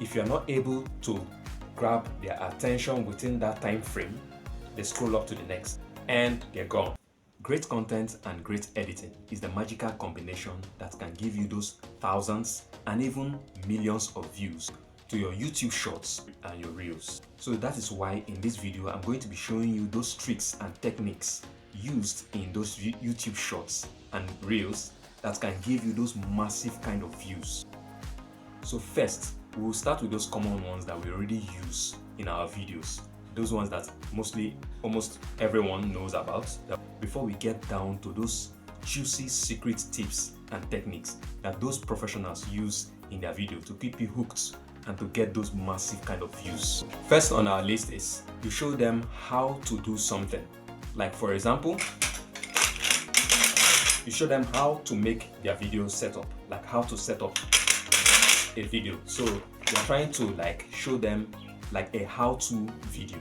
if you're not able to grab their attention within that time frame, they scroll up to the next and they're gone. Great content and great editing is the magical combination that can give you those thousands and even millions of views to your YouTube shorts and your reels. So that is why in this video I'm going to be showing you those tricks and techniques used in those YouTube shorts and reels that can give you those massive kind of views. So first, we'll start with those common ones that we already use in our videos. Those ones that almost everyone knows about. Before we get down to those juicy secret tips and techniques that those professionals use in their video to keep you hooked and to get those massive kind of views. First on our list is you show them how to do something. Like for example, you show them how to make their video setup, like how to set up a video. So you're trying to like show them like a how-to video,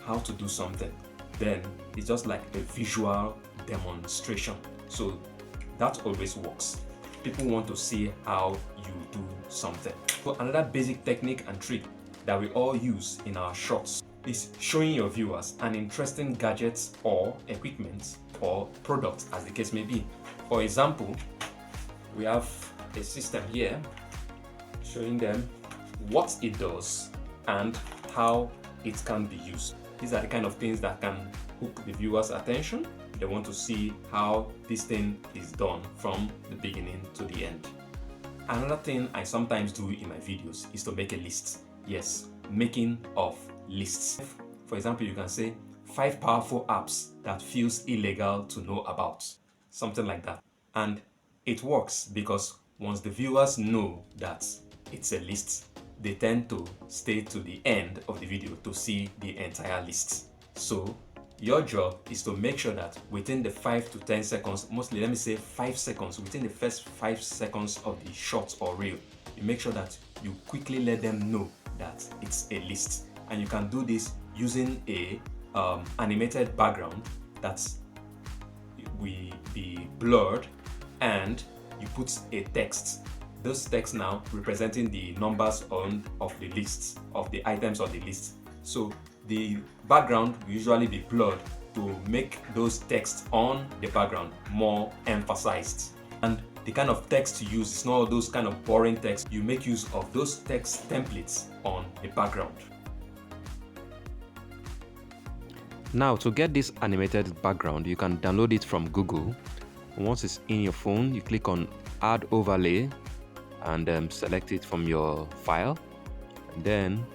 how to do something. Then it's just like a visual demonstration. So that always works. People want to see how you do something. So another basic technique and trick that we all use in our shorts is showing your viewers an interesting gadget or equipment or product, as the case may be. For example, we have a system here showing them what it does and how it can be used. These are the kind of things that can hook the viewer's attention. They want to see how this thing is done from the beginning to the end. Another thing I sometimes do in my videos is to make a list. Yes, making of lists. For example, you can say 5 powerful apps that feels illegal to know about. Something like that. And it works because once the viewers know that it's a list, they tend to stay to the end of the video to see the entire list. So your job is to make sure that within the 5 to 10 seconds, mostly let me say 5 seconds, within the first 5 seconds of the short or reel, you make sure that you quickly let them know that it's a list. And you can do this using a animated background that will be blurred, and you put a text. Those texts now representing the numbers of the lists, of the items on the list. So the background will usually be blurred to make those texts on the background more emphasized. And the kind of text you use is not those kind of boring text. You make use of those text templates on the background. Now, to get this animated background, you can download it from Google. Once it's in your phone, you click on Add Overlay and select it from your file. And then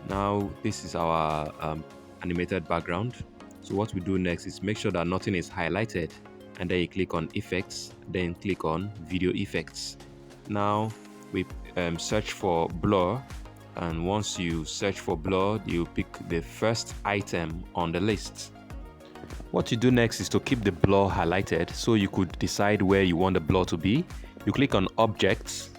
now this is our animated background. So what we do next is make sure that nothing is highlighted, and then you click on Effects, then click on Video Effects. Now we search for blur, and once you search for blur, you pick the first item on the list. What you do next is to keep the blur highlighted, so you could decide where you want the blur to be. You click on Objects,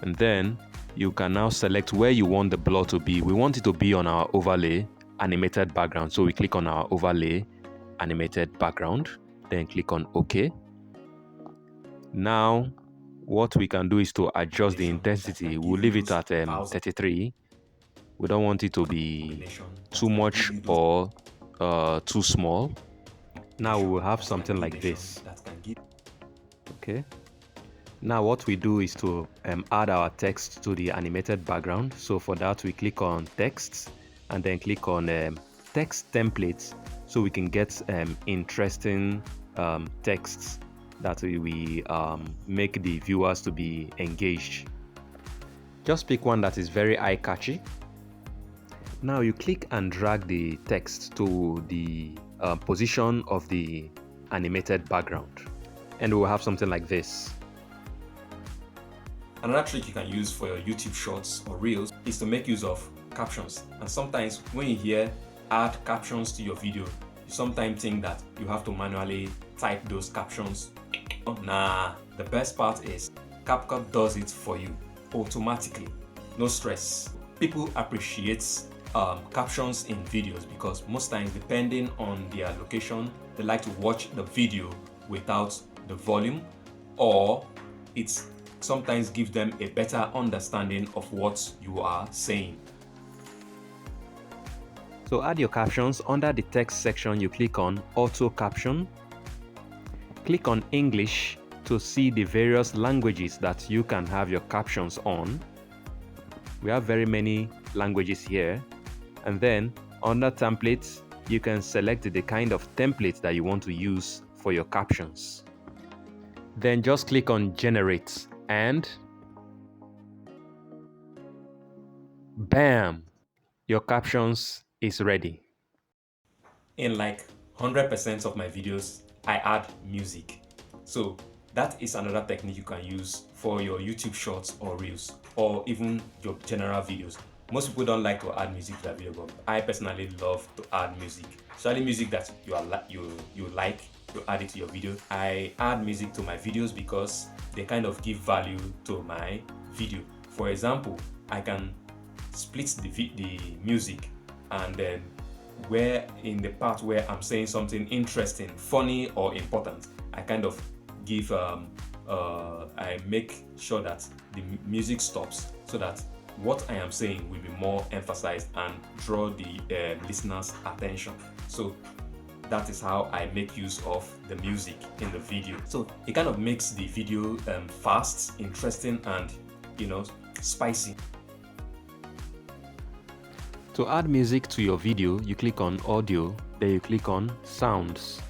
and then you can now select where you want the blur to be. We want it to be on our overlay animated background, so we click on our overlay animated background, then click on OK. Now what we can do is to adjust the intensity. We'll leave it at 33. We don't want it to be too much or too small. Now we will have something like this. Okay. Now what we do is to add our text to the animated background. So for that, we click on Text and then click on Text Templates, so we can get interesting texts that we make the viewers to be engaged. Just pick one that is very eye-catchy. Now you click and drag the text to the position of the animated background, and we'll have something like this. Another trick you can use for your YouTube shorts or reels is to make use of captions. And sometimes when you hear add captions to your video, you sometimes think that you have to manually type those captions. Nah, the best part is Capcut does it for you automatically. No stress. People appreciate captions in videos because most times, depending on their location, they like to watch the video without the volume, or it's sometimes give them a better understanding of what you are saying. To add your captions, under the text section, you click on Auto Caption. Click on English to see the various languages that you can have your captions on. We have very many languages here. And then under templates, you can select the kind of template that you want to use for your captions. Then just click on Generate and bam! Your captions is ready. In like 100% of my videos, I add music. So that is another technique you can use for your YouTube shorts or reels, or even your general videos. Most people don't like to add music to their video, but I personally love to add music. Especially music that you like to add it to your video. I add music to my videos because they kind of give value to my video. For example, I can split the music, and then where in the part where I'm saying something interesting, funny, or important, I kind of give I make sure that the music stops so that what I am saying will be more emphasized and draw the listener's attention. So that is how I make use of the music in the video. So it kind of makes the video fast, interesting, and spicy. To add music to your video, you click on Audio, then you click on Sounds.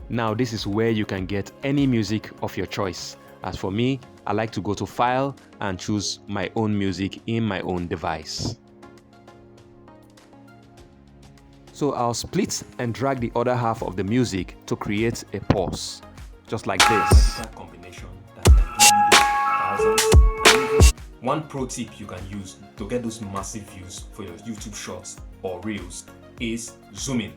Now this is where you can get any music of your choice. As for me, I like to go to File and choose my own music in my own device. So I'll split and drag the other half of the music to create a pause, just like this. That combination that can give you thousands. One pro tip you can use to get those massive views for your YouTube shorts or reels is zooming.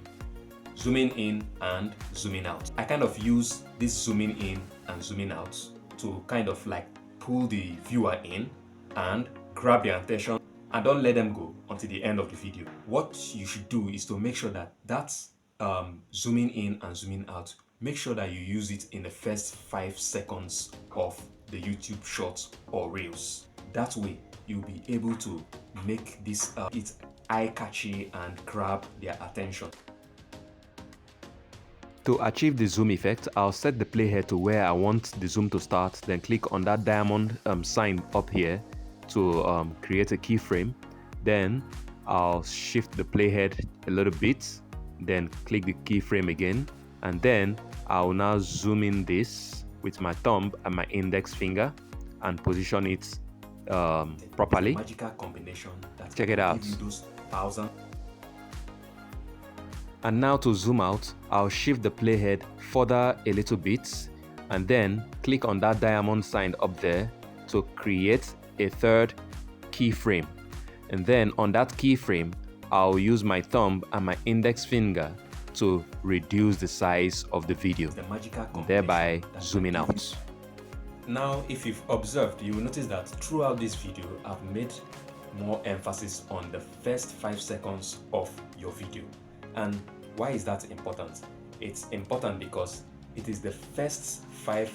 Zooming in and zooming out. I kind of use this zooming in and zooming out to kind of like pull the viewer in and grab their attention and don't let them go until the end of the video. What you should do is to make sure that that's zooming in and zooming out, make sure that you use it in the first 5 seconds of the YouTube shorts or reels. That way you'll be able to make this it's eye-catchy and grab their attention. To achieve the zoom effect, I'll set the playhead to where I want the zoom to start, then click on that diamond sign up here to create a keyframe. Then I'll shift the playhead a little bit, then click the keyframe again, and then I'll now zoom in this with my thumb and my index finger and position it properly. Magical combination that Check it out. give you those thousands. And now to zoom out, I'll shift the playhead further a little bit and then click on that diamond sign up there to create a third keyframe. And then on that keyframe, I'll use my thumb and my index finger to reduce the size of the video, thereby zooming out. Now, if you've observed, you will notice that throughout this video, I've made more emphasis on the first 5 seconds of your video. And why is that important? It's important because it is the first 5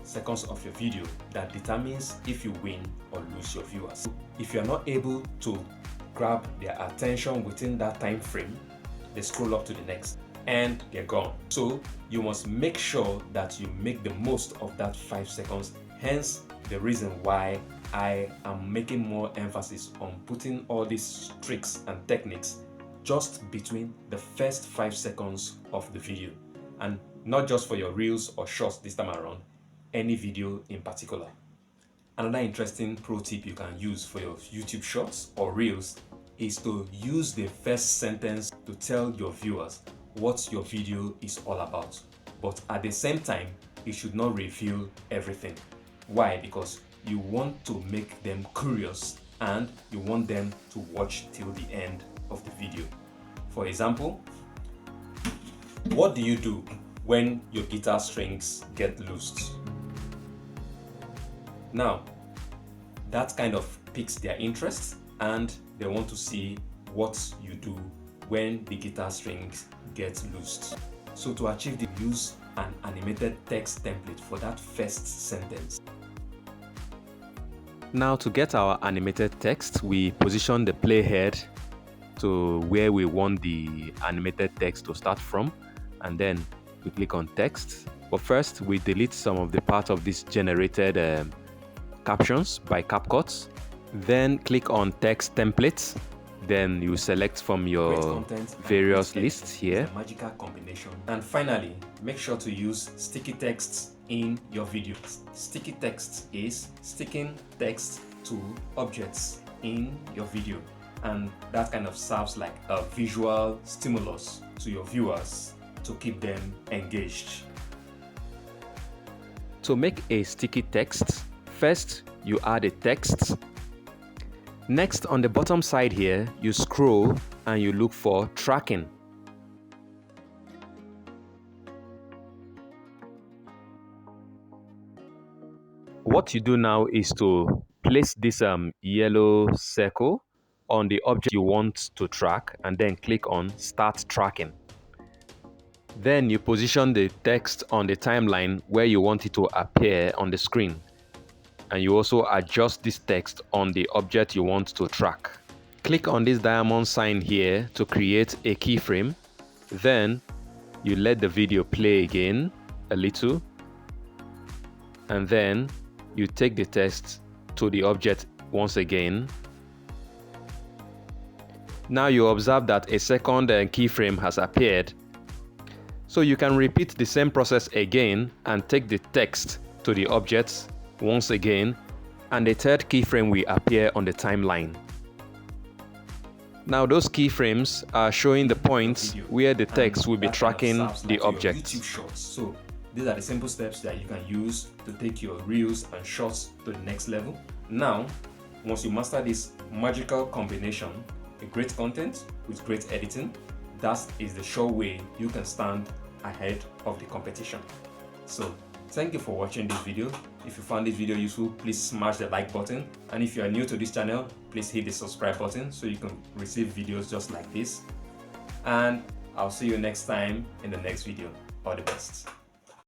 seconds of your video that determines if you win or lose your viewers. If you're not able to grab their attention within that time frame, they scroll up to the next and they're gone. So you must make sure that you make the most of that 5 seconds. Hence the reason why I am making more emphasis on putting all these tricks and techniques just between the first 5 seconds of the video, and not just for your reels or shorts this time around, any video in particular. Another interesting pro tip you can use for your YouTube shorts or reels is to use the first sentence to tell your viewers what your video is all about. But at the same time, it should not reveal everything. Why? Because you want to make them curious and you want them to watch till the end of the video. For example, what do you do when your guitar strings get loosed? Now, that kind of piques their interest and they want to see what you do when the guitar strings get loosed. So to achieve the use an animated text template for that first sentence. Now to get our animated text, we position the playhead to where we want the animated text to start from, and then we click on text. But first we delete some of the part of this generated captions by Capcut. Then click on text templates. Then you select from your various lists here. Magical combination. And finally, make sure to use sticky texts in your video. Sticky text is sticking text to objects in your video, and that kind of serves like a visual stimulus to your viewers to keep them engaged. To make a sticky text, first you add a text. Next, on the bottom side here, you scroll and you look for tracking. What you do now is to place this yellow circle on the object you want to track, and then click on Start Tracking. Then you position the text on the timeline where you want it to appear on the screen. And you also adjust this text on the object you want to track. Click on this diamond sign here to create a keyframe. Then you let the video play again a little, and then you take the text to the object once again. Now you observe that a second keyframe has appeared. So you can repeat the same process again and take the text to the objects once again, and the third keyframe will appear on the timeline. Now those keyframes are showing the points where the text will be tracking the object. YouTube shorts. So these are the simple steps that you can use to take your reels and shorts to the next level. Now, once you master this magical combination, a great content with great editing, that is the sure way you can stand ahead of the competition. So thank you for watching this video. If you found this video useful, please smash the like button, and if you are new to this channel, please hit the subscribe button so you can receive videos just like this. And I'll see you next time in the next video. All the best.